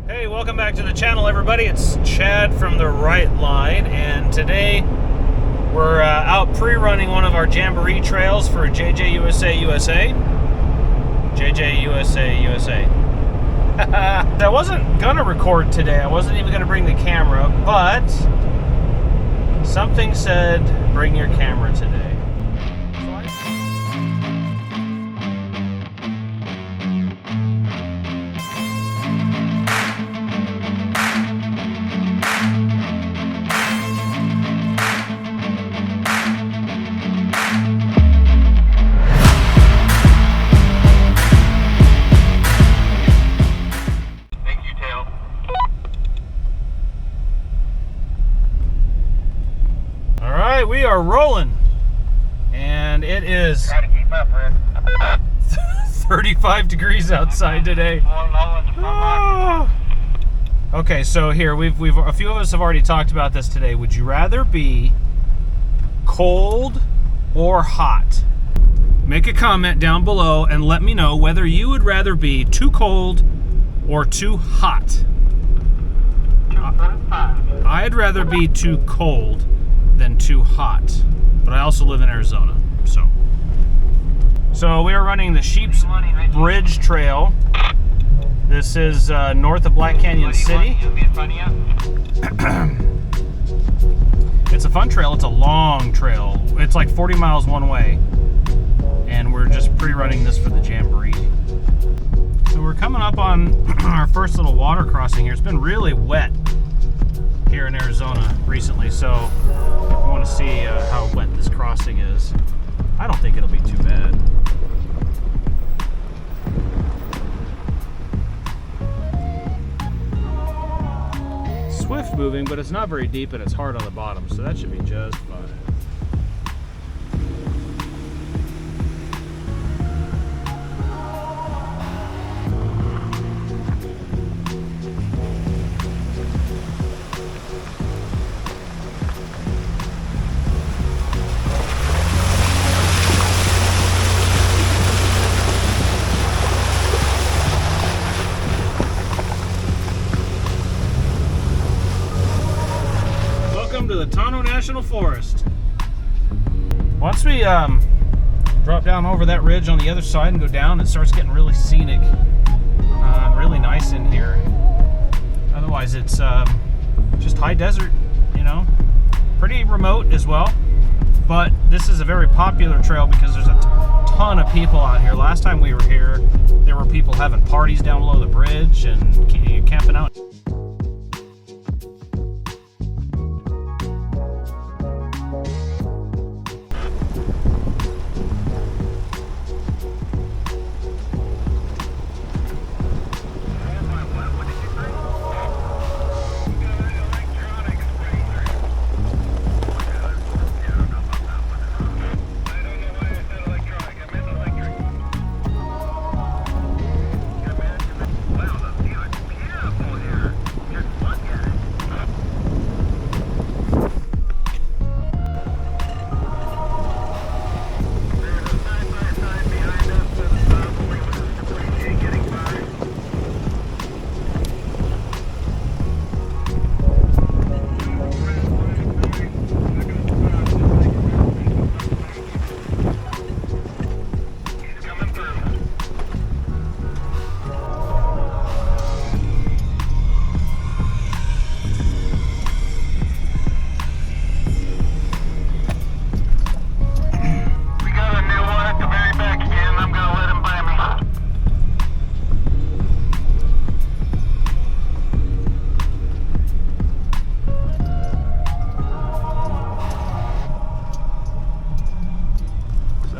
Hey, welcome back to the channel, everybody. It's Chad from the Right Line, and today we're out pre-running one of our jamboree trails for JJUSA USA. JJUSA USA. I wasn't gonna record today. I wasn't even gonna bring the camera, but something said bring your camera today. We are rolling, and it is Try to keep up, Rick. 35 degrees outside today. Okay, so here we've a few of us have already talked about this today. Would you rather be cold or hot? Make a comment down below and let me know whether you would rather be too cold or too hot. I'd rather be too cold than too hot, but I also live in Arizona, so we are running the Sheep's Bridge Trail. This is north of Black Canyon City. It's a fun trail. It's a long trail. It's like 40 miles one way, and we're just pre-running this for the jamboree. So we're coming up on our first little water crossing here. It's been really wet here in Arizona recently, so I want to see how wet this crossing is. I don't think it'll be too bad. Swift moving, but it's not very deep and it's hard on the bottom, so that should be just fine. To the Tano National Forest. Once we drop down over that ridge on the other side and go down, it starts getting really scenic, really nice in here. Otherwise it's just high desert, you know, pretty remote as well, but this is a very popular trail because there's a ton of people out here. Last time we were here, there were people having parties down below the bridge and camping out.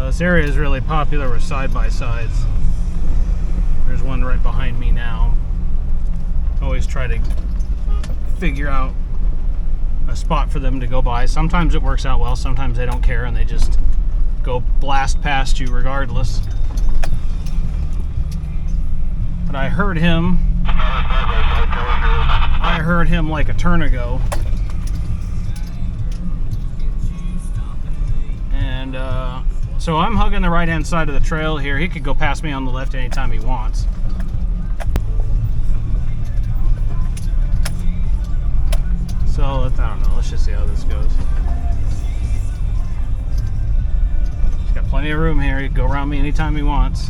This area is really popular with side-by-sides. There's one right behind me now. Always try to figure out a spot for them to go by. Sometimes it works out well, sometimes they don't care and they just go blast past you regardless. But I heard him like a turn ago. And so I'm hugging the right hand side of the trail here. He could go past me on the left anytime he wants. goes. He's got plenty of room here. He can go around me anytime he wants.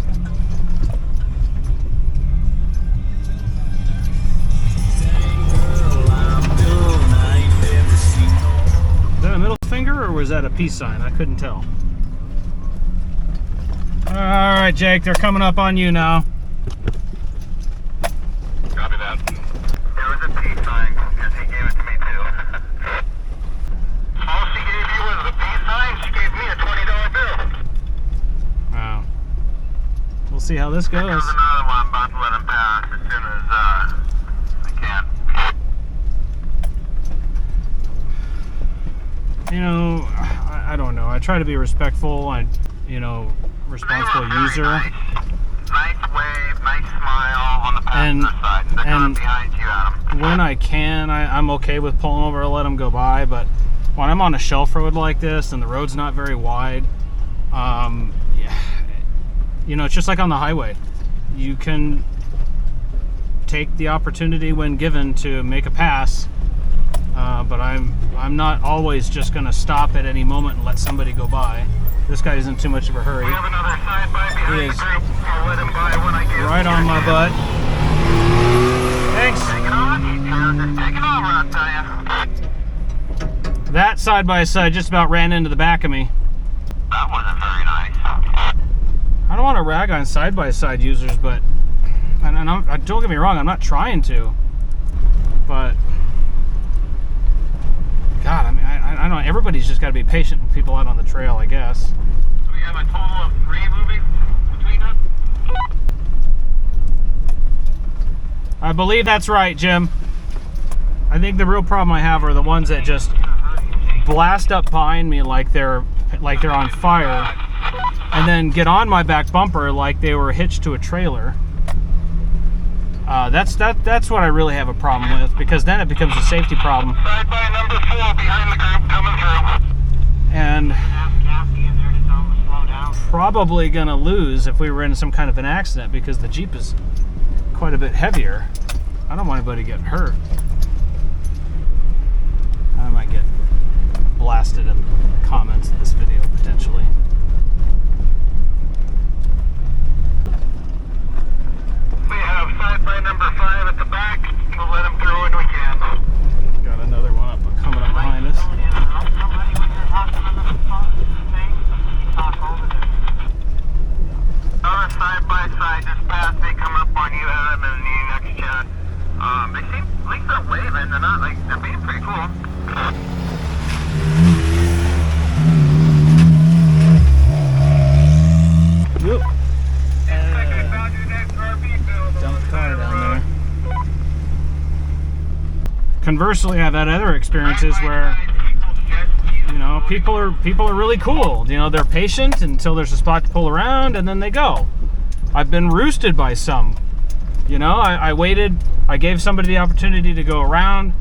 Is that a middle finger or was that a peace sign? I couldn't tell. Alright, Jake, they're coming up on you now. Copy that. There was a peace sign, because he gave it to me too. All she gave you was a peace sign, she gave me a $20 bill. Wow. We'll see how this goes. There's another one, I'm about to let him pass as soon as I can. You know, I don't know. I try to be respectful. Responsible user. Nice wave, nice smile on the passenger side. They're coming behind you, Adam. When I can, I'm okay with pulling over and let them go by. But when I'm on a shelf road like this and the road's not very wide, it's just like on the highway. You can take the opportunity when given to make a pass. But I'm not always just going to stop at any moment and let somebody go by. This guy isn't too much of a hurry. We have another side by behind He is the group. I'll let him by when I get right on my butt. Thanks. Take it on. Just take it over, I'll tell you. That side by side just about ran into the back of me. That wasn't very nice. I don't want to rag on side by side users, but don't get me wrong, I'm not trying to. But God, I mean, I don't know. Everybody's just got to be patient with people out on the trail, I guess. So we have a total of 3 moving between us? I believe that's right, Jim. I think the real problem I have are the ones that just blast up behind me like they're on fire, and then get on my back bumper like they were hitched to a trailer. That's what I really have a problem with, because then it becomes a safety problem. Side by number 4 behind the group coming through. And probably gonna lose if we were in some kind of an accident, because the Jeep is quite a bit heavier. I don't want anybody to get hurt. I might get blasted in the comments of this video potentially. We have side by number 5 at the back. We'll let him through when we can. Got another one coming up behind us. Another side by side just past me, come up on you, Adam, and the next chat. They seem, at least they're waving, they're not like, they're being pretty cool. Whoop. Found your next RV build. Dump car down there. Conversely, I've had other experiences where, people are really cool. They're patient until there's a spot to pull around, and then they go. I've been roosted by some. I waited. I gave somebody the opportunity to go around,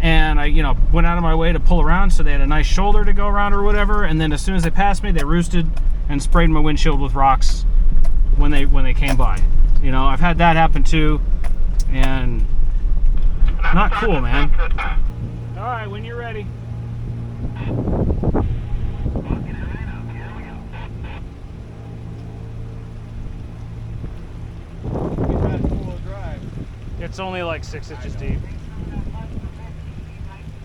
and I, went out of my way to pull around so they had a nice shoulder to go around or whatever. And then as soon as they passed me, they roosted and sprayed my windshield with rocks when they came by. I've had that happen too, and not cool, man. All right, when you're ready. It's only like 6 inches deep.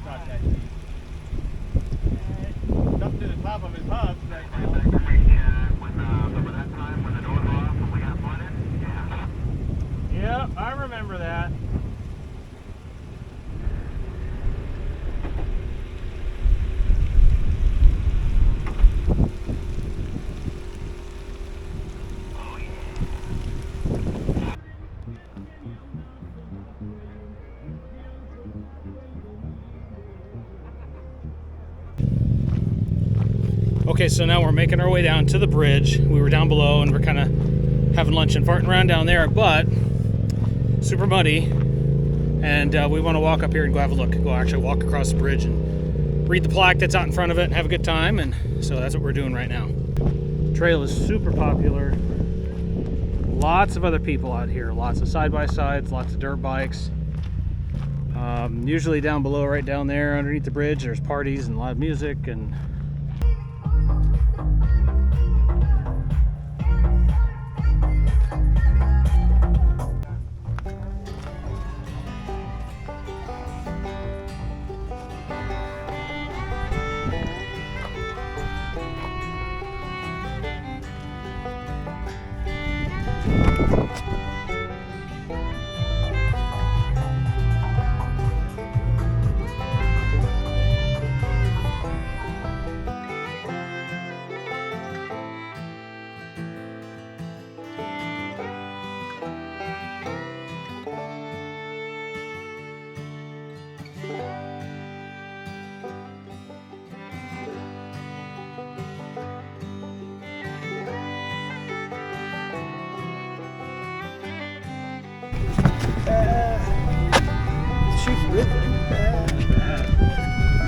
Not that deep. It's up to the top of his hub right now. Remember that time when the door was off and we got flooded? Yeah. Yeah, I remember that. Okay, so now we're making our way down to the bridge. We were down below and we're kind of having lunch and farting around down there, but super muddy, and we want to walk up here and go have a look. Go actually walk across the bridge and read the plaque that's out in front of it and have a good time, and so that's what we're doing right now. Trail is super popular. Lots of other people out here. Lots of side-by-sides, lots of dirt bikes. Usually down below, right down there underneath the bridge, there's parties and live music and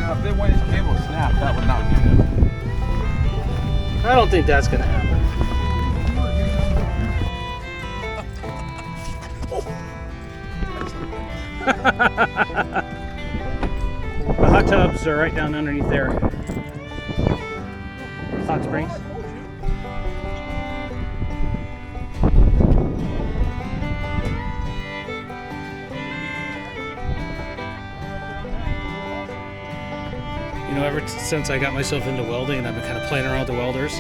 If they want his cable snapped, that would not be good. I don't think that's gonna happen. The hot tubs are right down underneath there. Hot springs. You know, ever since I got myself into welding and I've been kind of playing around with the welders,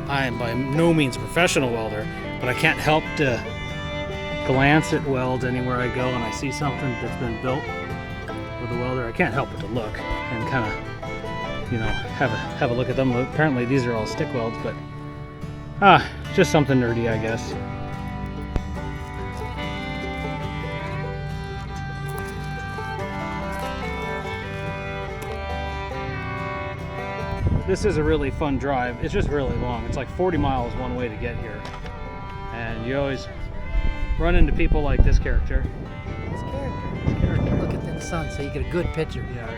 I am by no means a professional welder, but I can't help to glance at welds anywhere I go and I see something that's been built with a welder. I can't help but to look and kind of, you know, have a look at them. Apparently these are all stick welds, but just something nerdy, I guess. This is a really fun drive. It's just really long. It's like 40 miles one way to get here. And you always run into people like this character. It's character. Look at the sun so you get a good picture. Yeah,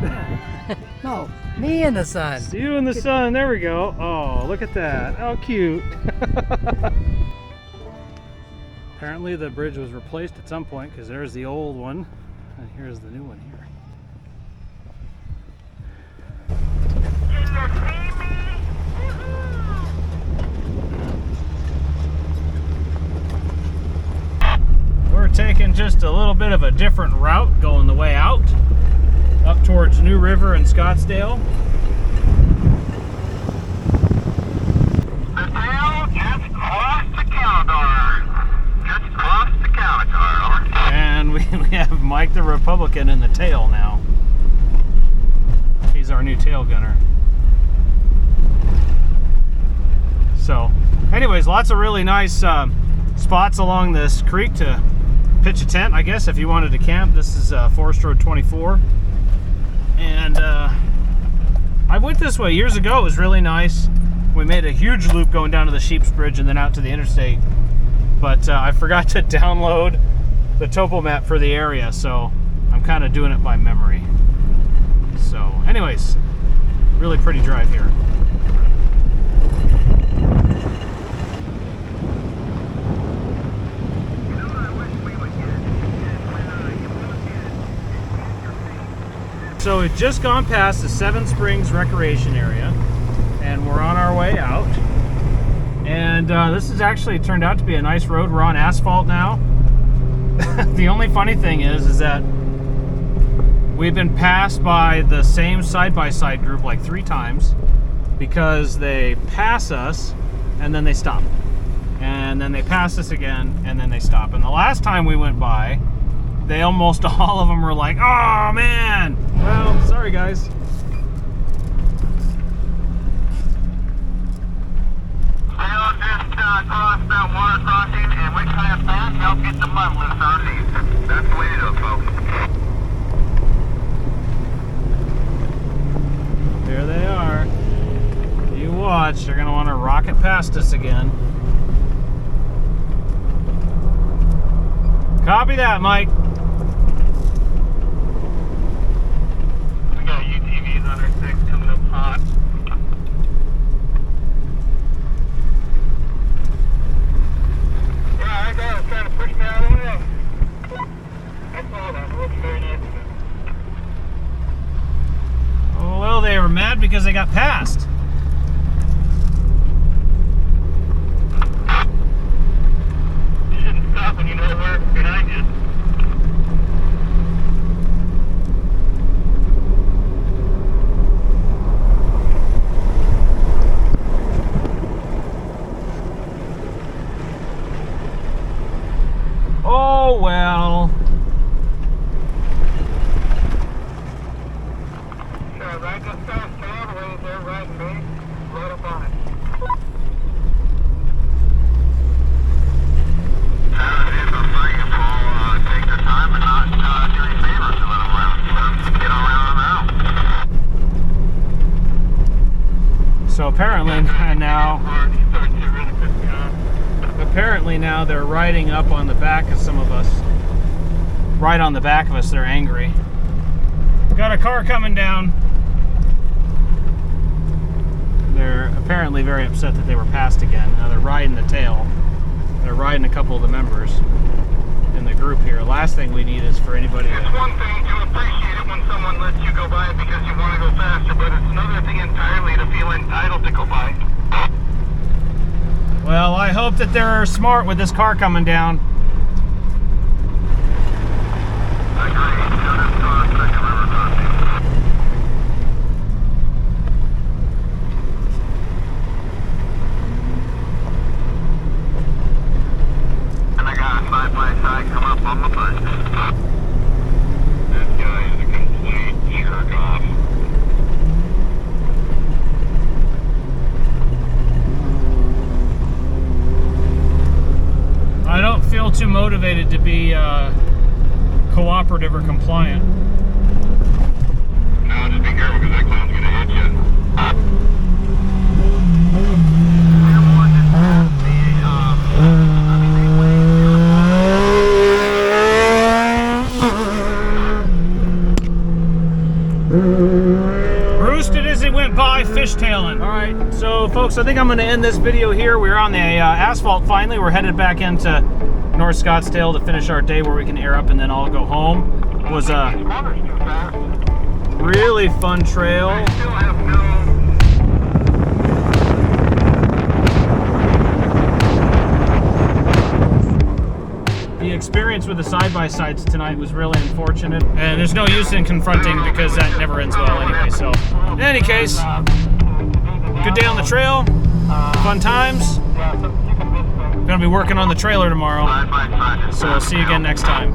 right. No, me in the sun. See you in the sun. There we go. Oh, look at that. How cute. Apparently the bridge was replaced at some point because there's the old one. And here's the new one here. We're taking just a little bit of a different route going the way out up towards New River and Scottsdale. The tail just crossed the counter. Just crossed the counter. And we have Mike the Republican in the tail now. He's our new tail gunner. So anyways, lots of really nice spots along this creek to pitch a tent, I guess, if you wanted to camp. This is Forest Road 24. And I went this way years ago. It was really nice. We made a huge loop going down to the Sheep's Bridge and then out to the interstate. But I forgot to download the topo map for the area, so I'm kind of doing it by memory. So anyways, really pretty drive here. So we've just gone past the Seven Springs Recreation Area and we're on our way out. And this has actually turned out to be a nice road. We're on asphalt now. The only funny thing is that we've been passed by the same side-by-side group like 3 times because they pass us and then they stop. And then they pass us again and then they stop. And the last time we went by, they almost all of them were like, "Oh man, well, sorry guys." Still just cross that water crossing, and we try to pass, help get the mud loose underneath. That's the way to do it, folks. There they are. You watch, they're gonna want to rocket past us again. Copy that, Mike. We got UTVs under 6 coming up hot. Yeah, I got it. Trying to push me out of the way. That's all passed. You shouldn't stop when you know we're behind you. Oh, well. Sure, right just past Trailways there, right in me. Load up on it. If I'm right, Paul, take the time and not do any favors and let them get around now. So apparently now they're riding up on the back of some of us. Right on the back of us, they're angry. Got a car coming down. They're apparently very upset that they were passed again. Now they're riding the tail. They're riding a couple of the members in the group here. Last thing we need is for anybody to... It's one thing to appreciate it when someone lets you go by because you want to go faster, but it's another thing entirely to feel entitled to go by. Well, I hope that they're smart with this car coming down. I agree. Second river crossing. And I got a side-by-side come up on the bus. This guy is a complete jerk off. I don't feel too motivated to be cooperative or compliant. No, just be careful because that clown's gonna hit you. Roosted as he went by, fishtailing. All right, so folks, I think I'm going to end this video here. We're on the asphalt finally. We're headed back into North Scottsdale to finish our day where we can air up and then I'll go home. It was a really fun trail. The experience with the side-by-sides tonight was really unfortunate, and there's no use in confronting because that never ends well anyway. So, in any case, good day on the trail, fun times. Gonna be working on the trailer tomorrow, so we'll see you again next time.